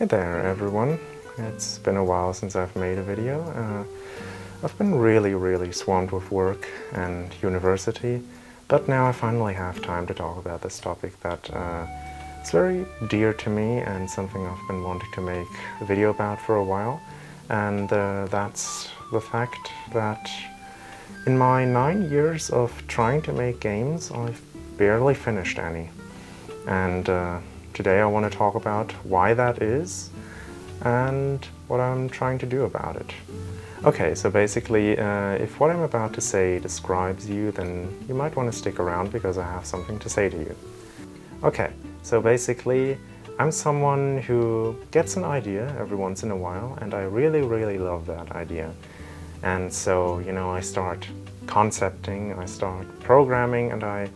Hey there everyone, it's been a while since I've made a video. I've been really swamped with work and university, but now I finally have time to talk about this topic that is very dear to me and something I've been wanting to make a video about for a while. And that's the fact that in my 9 years of trying to make games, I've barely finished any. And today I want to talk about why that is and what I'm trying to do about it. Okay, so basically, if what I'm about to say describes you, then you might want to stick around because I have something to say to you. Okay, so basically, I'm someone who gets an idea every once in a while, and I really love that idea. And so, you know, I start concepting, I start programming, and I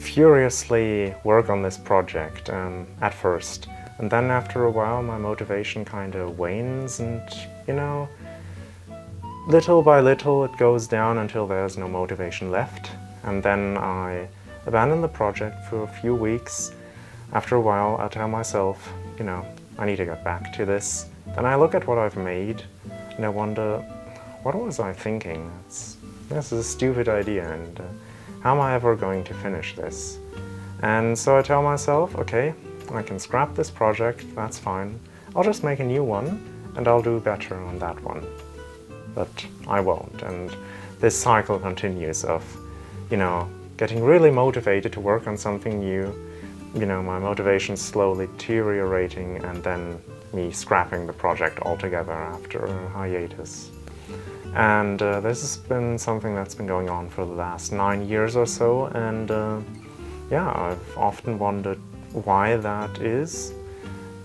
furiously work on this project at first. And then after a while my motivation kind of wanes and, you know, little by little it goes down until there's no motivation left. And then I abandon the project for a few weeks. After a while I tell myself, you know, I need to get back to this. Then I look at what I've made and I wonder, what was I thinking? This is a stupid idea, and how am I ever going to finish this? And so I tell myself, okay, I can scrap this project, that's fine. I'll just make a new one, and I'll do better on that one. But I won't, and this cycle continues of, you know, getting really motivated to work on something new, you know, my motivation slowly deteriorating, and then me scrapping the project altogether after a hiatus. And this has been something that's been going on for the last 9 years or so, and yeah, I've often wondered why that is.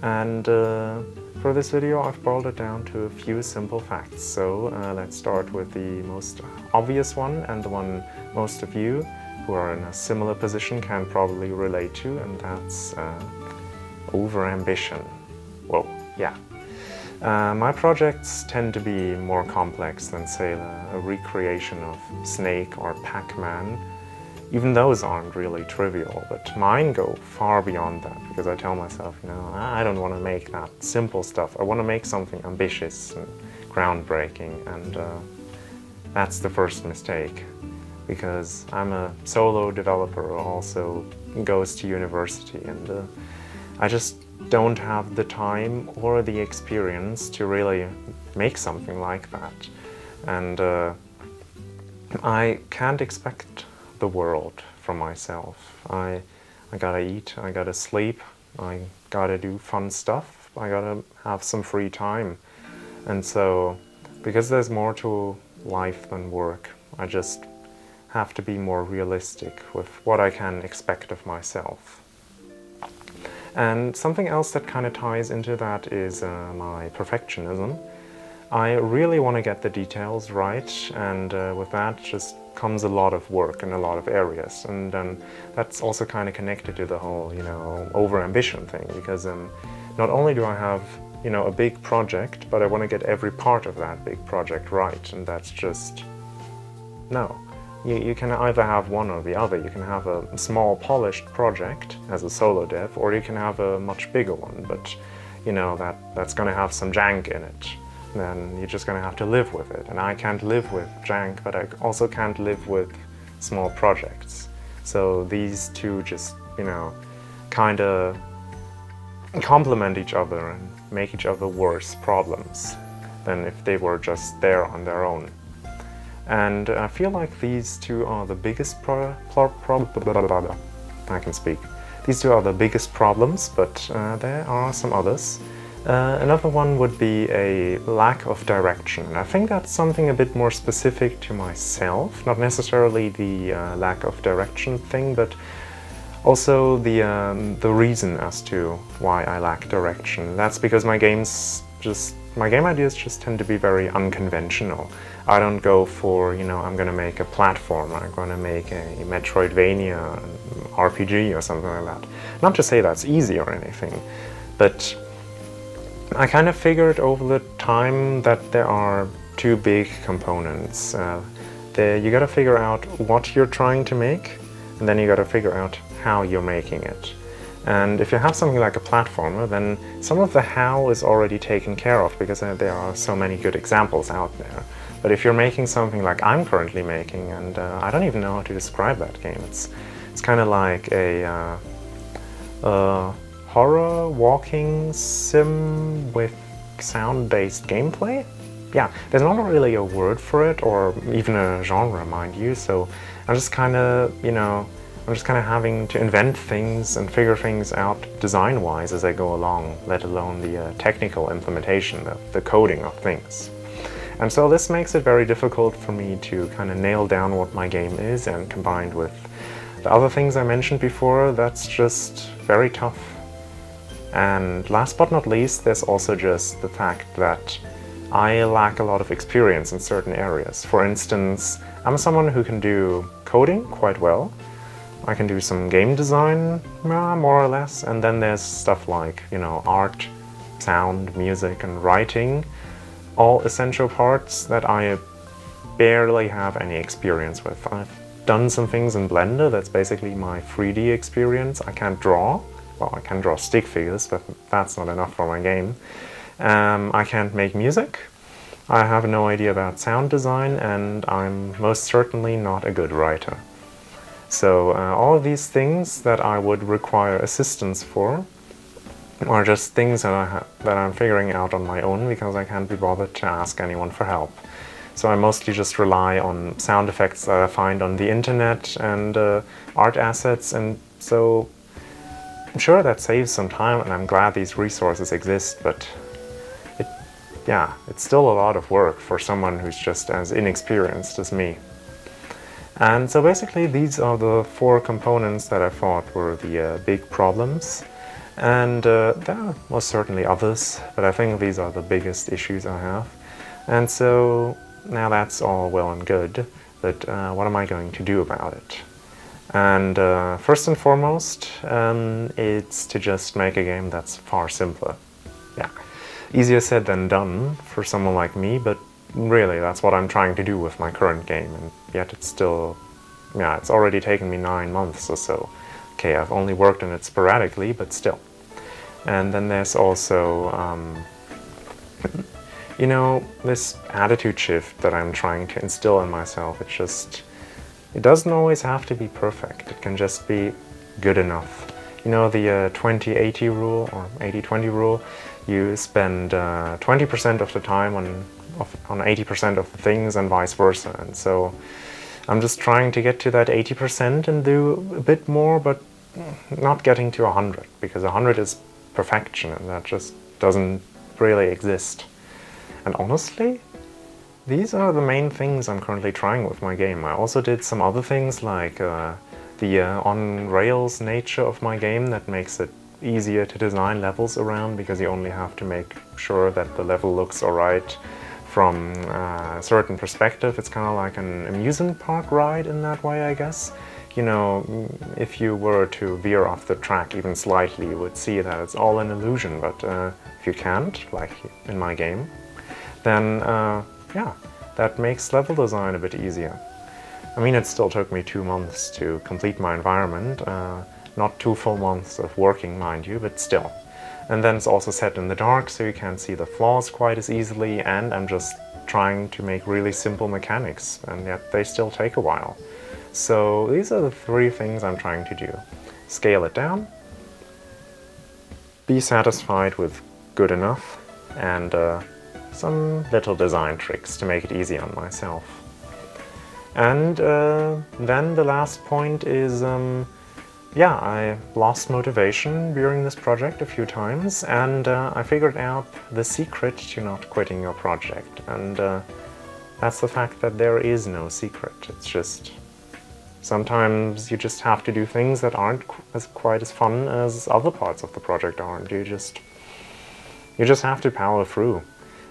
And for this video I've boiled it down to a few simple facts. So let's start with the most obvious one, and the one most of you who are in a similar position can probably relate to, and that's overambition. Whoa, yeah. My projects tend to be more complex than, say, a recreation of Snake or Pac-Man. Even those aren't really trivial, but mine go far beyond that, because I tell myself, you know, I don't want to make that simple stuff. I want to make something ambitious and groundbreaking, and that's the first mistake, because I'm a solo developer who also goes to university, and I just don't have the time or the experience to really make something like that. And I can't expect the world from myself. I gotta eat, I gotta sleep, I gotta do fun stuff, I gotta have some free time. And so, because there's more to life than work, I just have to be more realistic with what I can expect of myself. And something else that kind of ties into that is my perfectionism. I really want to get the details right, and with that just comes a lot of work in a lot of areas. And then that's also kind of connected to the whole, you know, overambition thing, because not only do I have, you know, a big project, but I want to get every part of that big project right, and that's just, no. You can either have one or the other. You can have a small polished project as a solo dev, or you can have a much bigger one, but you know, that's going to have some jank in it. Then you're just going to have to live with it. And I can't live with jank, but I also can't live with small projects. So these two just, you know, kind of complement each other and make each other worse problems than if they were just there on their own. And I feel like these two are the biggest I can speak. These two are the biggest problems, but there are some others. Another one would be a lack of direction. I think that's something a bit more specific to myself, not necessarily the lack of direction thing, but also the reason as to why I lack direction. That's because my game ideas just tend to be very unconventional. I don't go for, you know, I'm gonna make a platform, I'm gonna make a Metroidvania RPG or something like that. Not to say that's easy or anything, but I kind of figured over the time that there are two big components. You gotta figure out what you're trying to make, and then you gotta figure out how you're making it. And if you have something like a platformer, then some of the how is already taken care of because there are so many good examples out there. But if you're making something like I'm currently making, and I don't even know how to describe that game, it's kind of like a horror walking sim with sound-based gameplay? Yeah, there's not really a word for it, or even a genre, mind you, so I'm just kind of, I'm just kind of having to invent things and figure things out design-wise as I go along, let alone the technical implementation, the coding of things. And so this makes it very difficult for me to kind of nail down what my game is, and combined with the other things I mentioned before, that's just very tough. And last but not least, there's also just the fact that I lack a lot of experience in certain areas. For instance, I'm someone who can do coding quite well. I can do some game design, more or less, and then there's stuff like, art, sound, music, and writing, all essential parts that I barely have any experience with. I've done some things in Blender, that's basically my 3D experience. I can't draw. Well, I can draw stick figures, but that's not enough for my game. I can't make music. I have no idea about sound design, and I'm most certainly not a good writer. So all of these things that I would require assistance for are just things that I'm figuring out on my own because I can't be bothered to ask anyone for help. So I mostly just rely on sound effects that I find on the internet and art assets, and so I'm sure that saves some time, and I'm glad these resources exist, but it's still a lot of work for someone who's just as inexperienced as me. And so basically these are the 4 components that I thought were the big problems. And there are most certainly others, but I think these are the biggest issues I have. And so now that's all well and good, but what am I going to do about it? And first and foremost, it's to just make a game that's far simpler. Yeah, easier said than done for someone like me, but really that's what I'm trying to do with my current game, and yet it's still, it's already taken me 9 months or so. Okay, I've only worked on it sporadically, but still. And then there's also, this attitude shift that I'm trying to instill in myself. It doesn't always have to be perfect. It can just be good enough. The 20-80 rule, or 80-20 rule, you spend 20% of the time on 80% of the things and vice versa. And so I'm just trying to get to that 80% and do a bit more, but not getting to 100, because 100 is perfection, and that just doesn't really exist. And honestly, these are the main things I'm currently trying with my game. I also did some other things like the on-rails nature of my game that makes it easier to design levels around, because you only have to make sure that the level looks alright from a certain perspective. It's kind of like an amusement park ride in that way, I guess. If you were to veer off the track even slightly, you would see that it's all an illusion, but if you can't, like in my game, then that makes level design a bit easier. I mean, it still took me 2 months to complete my environment, not 2 full months of working, mind you, but still. And then it's also set in the dark, so you can't see the flaws quite as easily, and I'm just trying to make really simple mechanics, and yet they still take a while. So these are the 3 things I'm trying to do. Scale it down, be satisfied with good enough, and some little design tricks to make it easy on myself. And then the last point is, I lost motivation during this project a few times, and I figured out the secret to not quitting your project. And that's the fact that there is no secret. It's just, sometimes you just have to do things that aren't quite as fun as other parts of the project aren't. You just have to power through.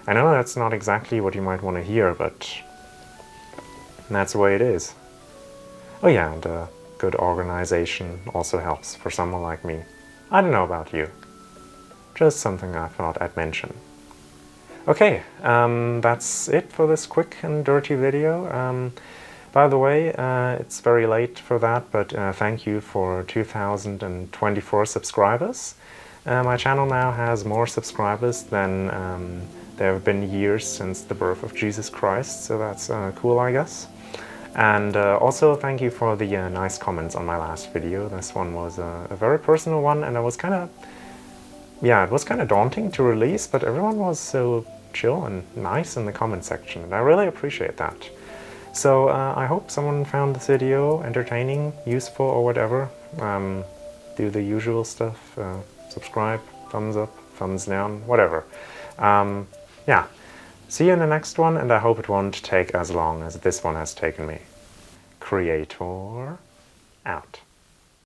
I know that's not exactly what you might want to hear, but that's the way it is. Oh yeah, and good organization also helps for someone like me. I don't know about you. Just something I thought I'd mention. Okay, that's it for this quick and dirty video. By the way, it's very late for that, but thank you for 2,024 subscribers. My channel now has more subscribers than there have been years since the birth of Jesus Christ, so that's cool, I guess. And also thank you for the nice comments on my last video. This one was a very personal one, and it was kind of daunting to release, but everyone was so chill and nice in the comment section, and I really appreciate that. So I hope someone found this video entertaining, useful, or whatever. Do the usual stuff, subscribe, thumbs up, thumbs down, whatever. Yeah, see you in the next one, and I hope it won't take as long as this one has taken me. Creator out.